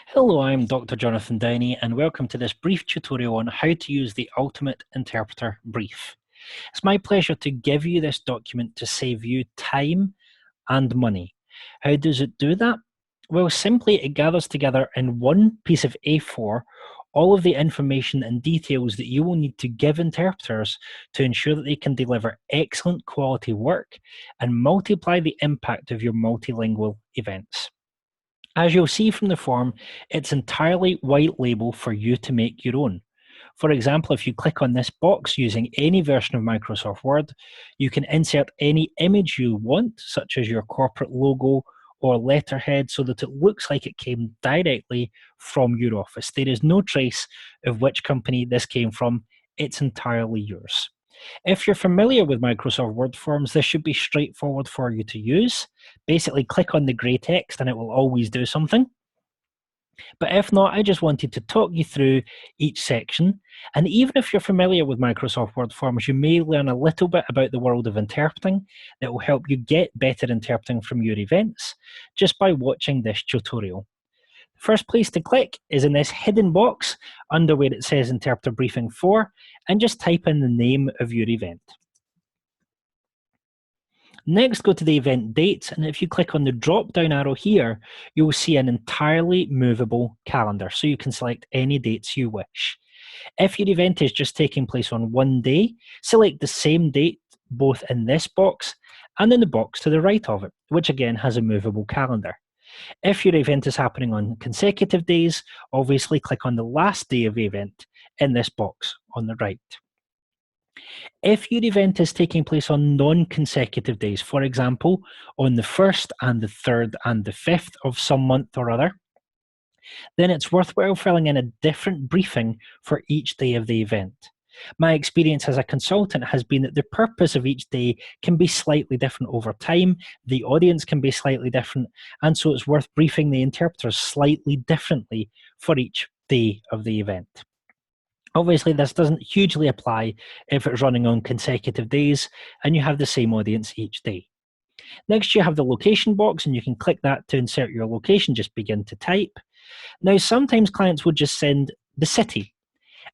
Hello, I'm Dr. Jonathan Downey, and welcome to this brief tutorial on how to use the Ultimate Interpreter Brief. It's my pleasure to give you this document to save you time and money. How does it do that? Well, simply it gathers together in one piece of A4 all of the information and details that you will need to give interpreters to ensure that they can deliver excellent quality work and multiply the impact of your multilingual events. As you'll see from the form, it's entirely white label for you to make your own. For example, if you click on this box using any version of Microsoft Word, you can insert any image you want, such as your corporate logo or letterhead, so that it looks like it came directly from your office. There is no trace of which company this came from. It's entirely yours. If you're familiar with Microsoft Word forms, this should be straightforward for you to use. Basically, click on the grey text and it will always do something. But if not, I just wanted to talk you through each section. And even if you're familiar with Microsoft Word forms, you may learn a little bit about the world of interpreting that will help you get better interpreting from your events just by watching this tutorial. First place to click is in this hidden box under where it says Interpreter Briefing 4, and just type in the name of your event. Next, go to the event dates, and if you click on the drop-down arrow here, you will see an entirely movable calendar, so you can select any dates you wish. If your event is just taking place on one day, select the same date both in this box and in the box to the right of it, which again has a movable calendar. If your event is happening on consecutive days, obviously click on the last day of the event in this box on the right. If your event is taking place on non-consecutive days, for example, on the 1st and the 3rd and the 5th of some month or other, then it's worthwhile filling in a different briefing for each day of the event. My experience as a consultant has been that the purpose of each day can be slightly different over time, the audience can be slightly different, and so it's worth briefing the interpreters slightly differently for each day of the event. Obviously, this doesn't hugely apply if it's running on consecutive days and you have the same audience each day. Next, you have the location box, and you can click that to insert your location, just begin to type. Now, sometimes clients will just send the city,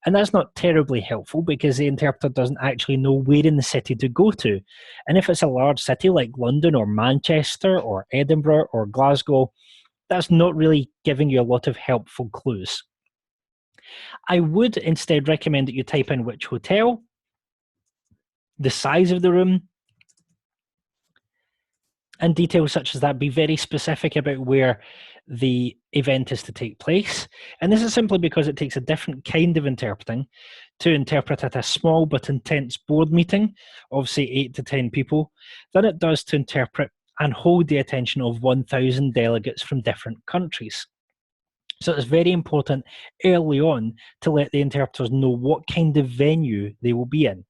and that's not terribly helpful because the interpreter doesn't actually know where in the city to go to. And if it's a large city like London or Manchester or Edinburgh or Glasgow, that's not really giving you a lot of helpful clues. I would instead recommend that you type in which hotel, the size of the room, and details such as that. Be very specific about where the event is to take place. And this is simply because it takes a different kind of interpreting to interpret at a small but intense board meeting of, say, 8 to 10 people than it does to interpret and hold the attention of 1,000 delegates from different countries. So it's very important early on to let the interpreters know what kind of venue they will be in.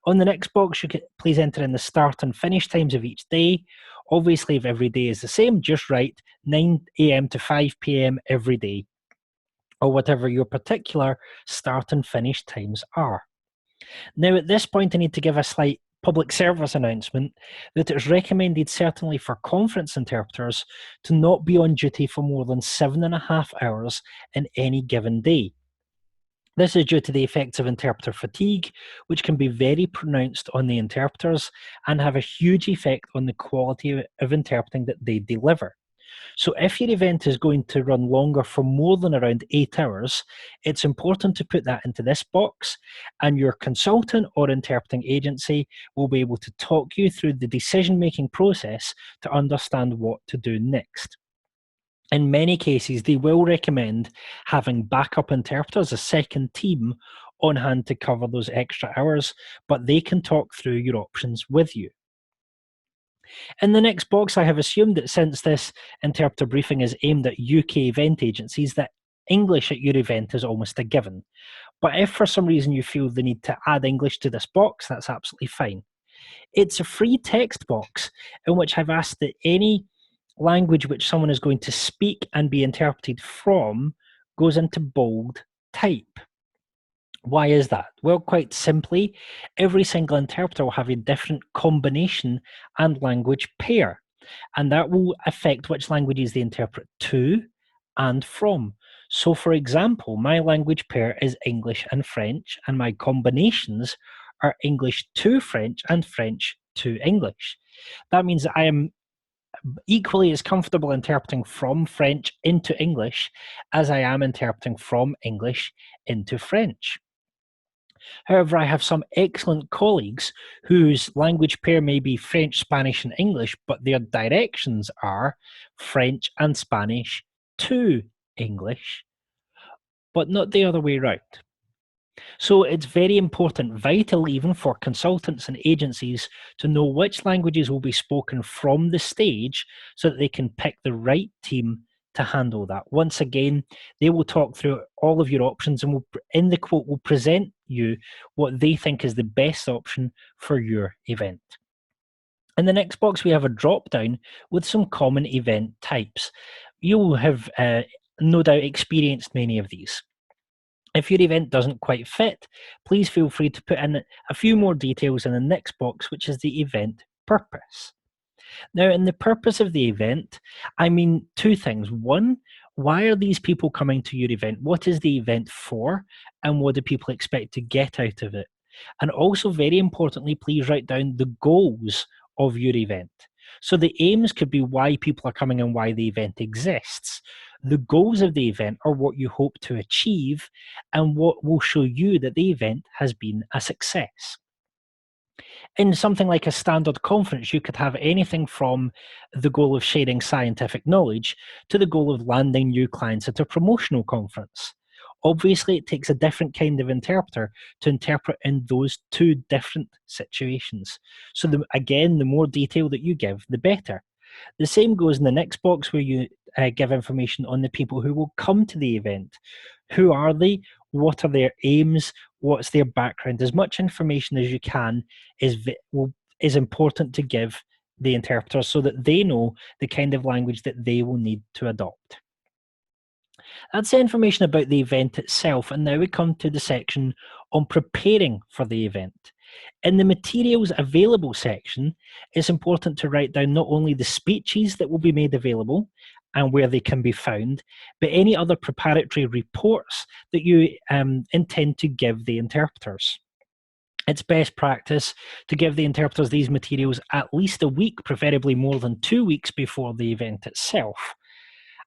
On the next box, you can please enter in the start and finish times of each day. Obviously, if every day is the same, just write 9 a.m. to 5 p.m. every day, or whatever your particular start and finish times are. Now, at this point, I need to give a slight public service announcement that it's recommended, certainly for conference interpreters, to not be on duty for more than 7.5 hours in any given day. This is due to the effects of interpreter fatigue, which can be very pronounced on the interpreters and have a huge effect on the quality of interpreting that they deliver. So if your event is going to run longer for more than around 8 hours, it's important to put that into this box, and your consultant or interpreting agency will be able to talk you through the decision-making process to understand what to do next. In many cases, they will recommend having backup interpreters, a second team, on hand to cover those extra hours, but they can talk through your options with you. In the next box, I have assumed that since this interpreter briefing is aimed at UK event agencies, that English at your event is almost a given. But if for some reason you feel the need to add English to this box, that's absolutely fine. It's a free text box in which I've asked that any language which someone is going to speak and be interpreted from goes into bold type. Why is that? Well, quite simply, every single interpreter will have a different combination and language pair, and that will affect which languages they interpret to and from. So, for example, my language pair is English and French, and my combinations are English to French and French to English. That means that I am equally as comfortable interpreting from French into English as I am interpreting from English into French. However, I have some excellent colleagues whose language pair may be French, Spanish, and English, but their directions are French and Spanish to English, but not the other way around. So it's very important, vital even for consultants and agencies, to know which languages will be spoken from the stage so that they can pick the right team to handle that. Once again, they will talk through all of your options and will, in the quote, will present you what they think is the best option for your event. In the next box, we have a drop down with some common event types. You'll have no doubt experienced many of these. If your event doesn't quite fit, please feel free to put in a few more details in the next box, which is the event purpose. Now, in the purpose of the event, I mean two things. One, why are these people coming to your event? What is the event for? And what do people expect to get out of it? And also, very importantly, please write down the goals of your event. So the aims could be why people are coming and why the event exists. The goals of the event are what you hope to achieve and what will show you that the event has been a success. In something like a standard conference, you could have anything from the goal of sharing scientific knowledge to the goal of landing new clients at a promotional conference. Obviously, it takes a different kind of interpreter to interpret in those two different situations. So, again, the more detail that you give, the better. The same goes in the next box where you give information on the people who will come to the event. Who are they? What are their aims? What's their background? As much information as you can is important to give the interpreters so that they know the kind of language that they will need to adopt. That's the information about the event itself, and now we come to the section on preparing for the event. In the materials available section, it's important to write down not only the speeches that will be made available and where they can be found, but any other preparatory reports that you intend to give the interpreters. It's best practice to give the interpreters these materials at least a week, preferably more than 2 weeks before the event itself.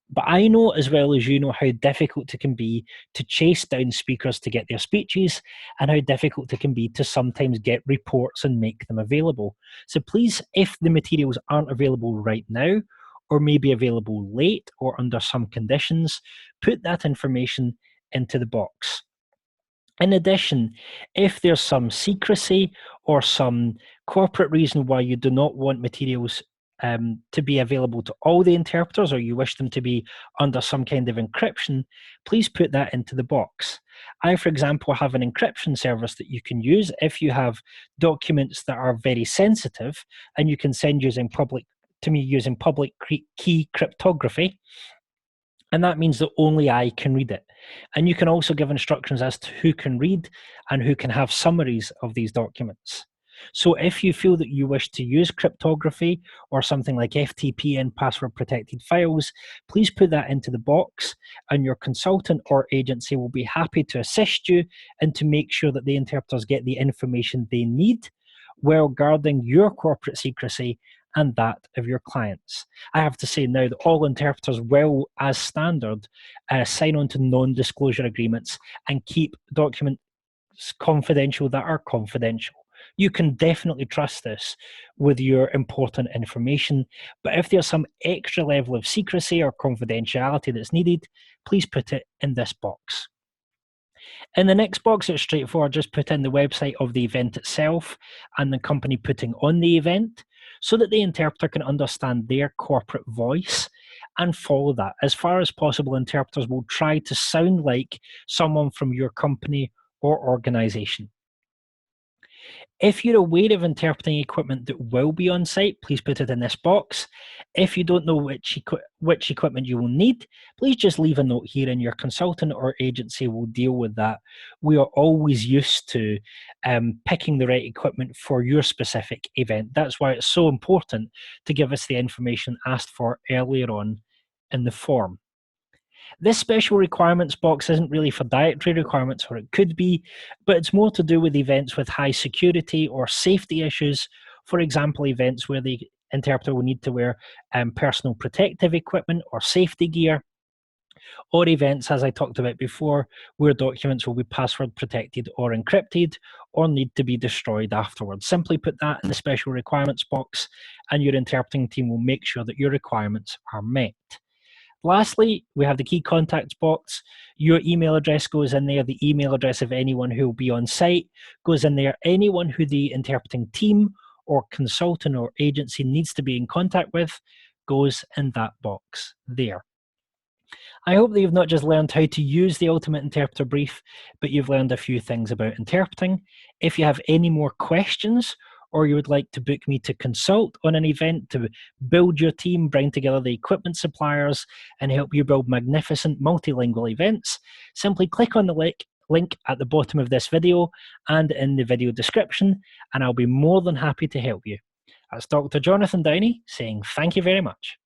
But I know as well as you know how difficult it can be to chase down speakers to get their speeches and how difficult it can be to sometimes get reports and make them available. So please, if the materials aren't available right now, or maybe available late or under some conditions, put that information into the box. In addition, if there's some secrecy or some corporate reason why you do not want materials to be available to all the interpreters, or you wish them to be under some kind of encryption, please put that into the box. I, for example, have an encryption service that you can use if you have documents that are very sensitive, and you can send using public key cryptography. And that means that only I can read it. And you can also give instructions as to who can read and who can have summaries of these documents. So if you feel that you wish to use cryptography or something like FTP and password protected files, please put that into the box and your consultant or agency will be happy to assist you and to make sure that the interpreters get the information they need while guarding your corporate secrecy and that of your clients. I have to say now that all interpreters will, as standard, sign on to non-disclosure agreements and keep documents confidential that are confidential. You can definitely trust this with your important information, but if there's some extra level of secrecy or confidentiality that's needed, please put it in this box. In the next box, it's straightforward. Just put in the website of the event itself and the company putting on the event so that the interpreter can understand their corporate voice and follow that. As far as possible, interpreters will try to sound like someone from your company or organization. If you're aware of interpreting equipment that will be on site, please put it in this box. If you don't know which equipment you will need, please just leave a note here and your consultant or agency will deal with that. We are always used to picking the right equipment for your specific event. That's why it's so important to give us the information asked for earlier on in the form. This special requirements box isn't really for dietary requirements, or it could be, but it's more to do with events with high security or safety issues. For example, events where the interpreter will need to wear personal protective equipment or safety gear, or events, as I talked about before, where documents will be password protected or encrypted or need to be destroyed afterwards. Simply put that in the special requirements box, and your interpreting team will make sure that your requirements are met. Lastly, we have the key contacts box. Your email address goes in there. The email address of anyone who will be on site goes in there. Anyone who the interpreting team or consultant or agency needs to be in contact with goes in that box there. I hope that you've not just learned how to use the Ultimate Interpreter Brief, but you've learned a few things about interpreting. If you have any more questions, or you would like to book me to consult on an event to build your team, bring together the equipment suppliers, and help you build magnificent multilingual events, simply click on the link at the bottom of this video and in the video description, and I'll be more than happy to help you. That's Dr. Jonathan Downey saying thank you very much.